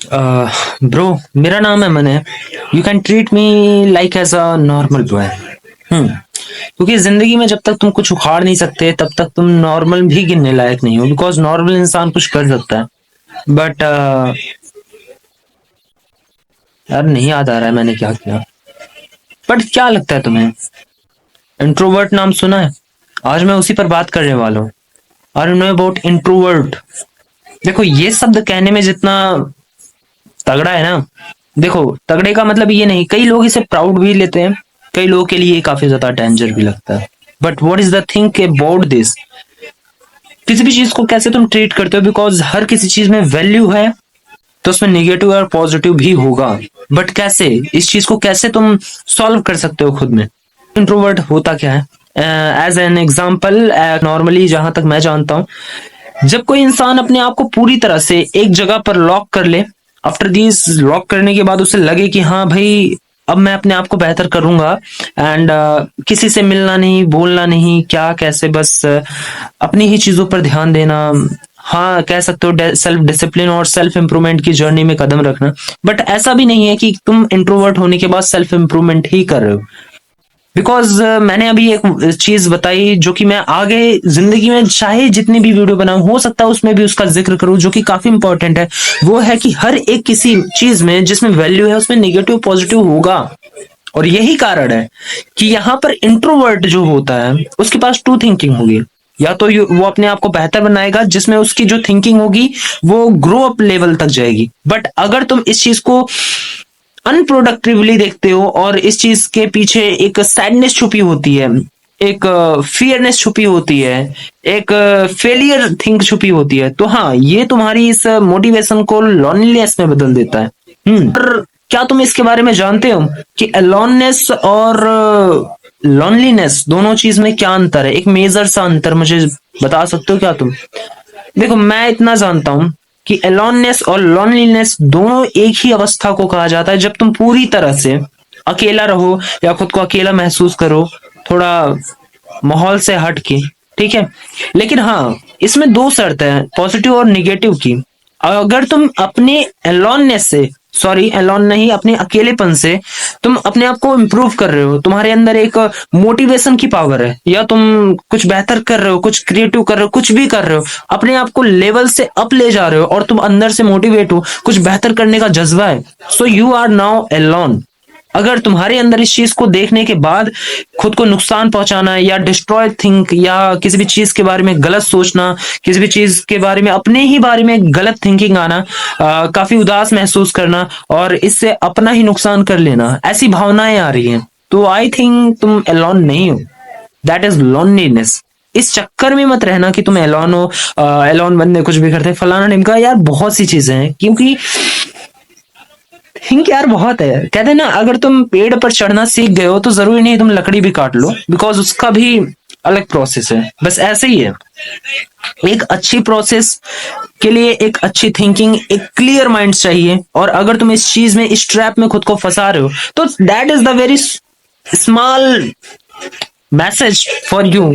Bro, मेरा नाम अमन है। You can treat me like as a normal boy. क्योंकि जिंदगी में जब तक तुम कुछ उखाड़ नहीं सकते तब तक तुम नॉर्मल भी गिनने लायक नहीं हो। बिकॉज नॉर्मल इंसान कुछ कर सकता है बट यार नहीं याद आ रहा है मैंने क्या किया। बट क्या लगता है तुम्हें, इंट्रोवर्ट नाम सुना है? आज मैं उसी पर बात करने वाला हूँ। Are you know about introvert? देखो, ये शब्द कहने में जितना तगड़ा है ना, देखो तगड़े का मतलब ये नहीं, कई लोग इसे प्राउड भी लेते हैं, कई लोगों के लिए ये काफी ज्यादा डेंजर भी लगता है। But what is the think about this? किसी भी चीज को कैसे तुम ट्रीट करते हो, बिकॉज हर किसी चीज में वैल्यू है तो उसमें नेगेटिव और पॉजिटिव भी होगा। बट कैसे इस चीज को कैसे तुम सॉल्व कर सकते हो खुद में? इंट्रोवर्ट होता क्या है? एज एन एग्जाम्पल, नॉर्मली जहां तक मैं जानता हूं, जब कोई इंसान अपने आप को पूरी तरह से एक जगह पर लॉक कर ले, आफ्टर दिस लॉक करने के बाद उसे लगे कि हाँ भाई, अब मैं अपने आप को बेहतर करूंगा एंड किसी से मिलना नहीं, बोलना नहीं, क्या कैसे, बस अपनी ही चीजों पर ध्यान देना। हाँ, कह सकते हो सेल्फ डिसिप्लिन और सेल्फ इंप्रूवमेंट की जर्नी में कदम रखना। बट ऐसा भी नहीं है कि तुम इंट्रोवर्ट होने के बाद सेल्फ इंप्रूवमेंट ही कर रहे हो। बिकॉज मैंने अभी एक चीज बताई जो कि मैं आगे जिंदगी में चाहे जितनी भी वीडियो बनाऊं, हो सकता है उसमें भी उसका जिक्र करूं, जो कि काफी इंपॉर्टेंट है। वो है कि हर एक किसी चीज में जिसमें वैल्यू है उसमें निगेटिव पॉजिटिव होगा। और यही कारण है कि यहाँ पर इंट्रोवर्ट जो होता है उसके पास टू थिंकिंग होगी। या तो वो अपने आप को बेहतर बनाएगा, जिसमें उसकी जो थिंकिंग होगी वो ग्रो अप लेवल तक जाएगी। बट अगर तुम इस चीज को अनप्रोडक्टिवली देखते हो और इस चीज के पीछे एक सैडनेस छुपी होती है, एक फियरनेस छुपी होती है, एक फेलियर थिंक छुपी होती है, तो हाँ, ये तुम्हारी इस मोटिवेशन को लॉनलीनेस में बदल देता है। पर क्या तुम इसके बारे में जानते हो कि अलोननेस और लॉनलीनेस दोनों चीज में क्या अंतर है? एक मेजर सा अंतर मुझे बता सकते हो क्या तुम? देखो, मैं इतना जानता हूं कि अलोननेस और लॉनलीनेस दोनों एक ही अवस्था को कहा जाता है जब तुम पूरी तरह से अकेला रहो या खुद को अकेला महसूस करो, थोड़ा माहौल से हट के। ठीक है, लेकिन हाँ, इसमें दो शर्त है, पॉजिटिव और निगेटिव की। अगर तुम अपने अलोननेस से, सॉरी अलोन नहीं, अपने अकेलेपन से तुम अपने आप को इम्प्रूव कर रहे हो, तुम्हारे अंदर एक मोटिवेशन की पावर है, या तुम कुछ बेहतर कर रहे हो, कुछ क्रिएटिव कर रहे हो, कुछ भी कर रहे हो, अपने आप को लेवल से अप ले जा रहे हो और तुम अंदर से मोटिवेट हो, कुछ बेहतर करने का जज्बा है, so you are now alone. अगर तुम्हारे अंदर इस चीज को देखने के बाद खुद को नुकसान पहुंचाना या डिस्ट्रॉय थिंक, या किसी भी चीज के बारे में गलत सोचना, किसी भी चीज के बारे में अपने ही बारे में गलत थिंकिंग आना, काफी उदास महसूस करना और इससे अपना ही नुकसान कर लेना, ऐसी भावनाएं आ रही हैं, तो आई थिंक तुम अलोन नहीं हो। That is loneliness. इस चक्कर में मत रहना कि तुम एलॉन हो, एलॉन बनने कुछ भी करते फलाना ढिमका, यार बहुत सी चीजें हैं, क्योंकि थिंक यार बहुत है। कहते हैं ना, अगर तुम पेड़ पर चढ़ना सीख गए हो तो जरूरी नहीं तुम लकड़ी भी काट लो, बिकॉज उसका भी अलग प्रोसेस है। बस ऐसे ही है, एक अच्छी प्रोसेस के लिए एक अच्छी थिंकिंग, एक क्लियर माइंड चाहिए। और अगर तुम इस चीज में, इस ट्रैप में खुद को फंसा रहे हो, तो that is the very small message for you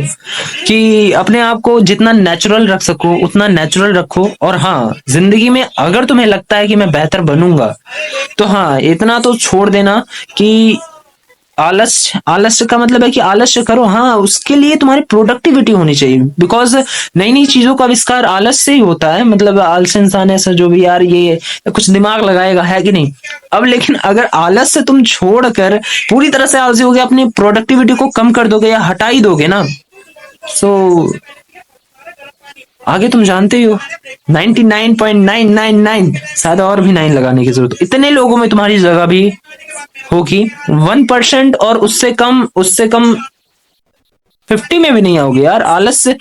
कि अपने आप को जितना नेचुरल रख सको उतना नेचुरल रखो। और हाँ, जिंदगी में अगर तुम्हें लगता है कि मैं बेहतर बनूंगा, तो हाँ, इतना तो छोड़ देना कि आलस्य, आलस्य का मतलब है कि आलस्य करो। हाँ, उसके लिए तुम्हारी प्रोडक्टिविटी होनी चाहिए, बिकॉज नई नई चीजों का आविष्कार आलस्य से ही होता है। मतलब आलस्य इंसान ऐसा जो भी यार ये कुछ दिमाग लगाएगा, है कि नहीं? अब लेकिन अगर आलस्य तुम छोड़कर पूरी तरह से आलसी हो गए, अपनी प्रोडक्टिविटी को कम कर दोगे या हटा ही दोगे ना, सो आगे तुम जानते ही हो, 99.999, शायद और भी 9 लगाने की जरूरत, इतने लोगों में तुम्हारी जगह भी होगी। 1% और उससे कम 50 में भी नहीं आओगे यार। आलस से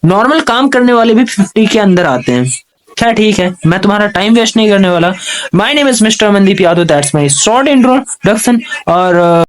नॉर्मल काम करने वाले भी 50 के अंदर आते हैं। क्या, ठीक है, मैं तुम्हारा टाइम वेस्ट नहीं करने वाला। My name is mister Mandeep Yadav, that's my short introduction. और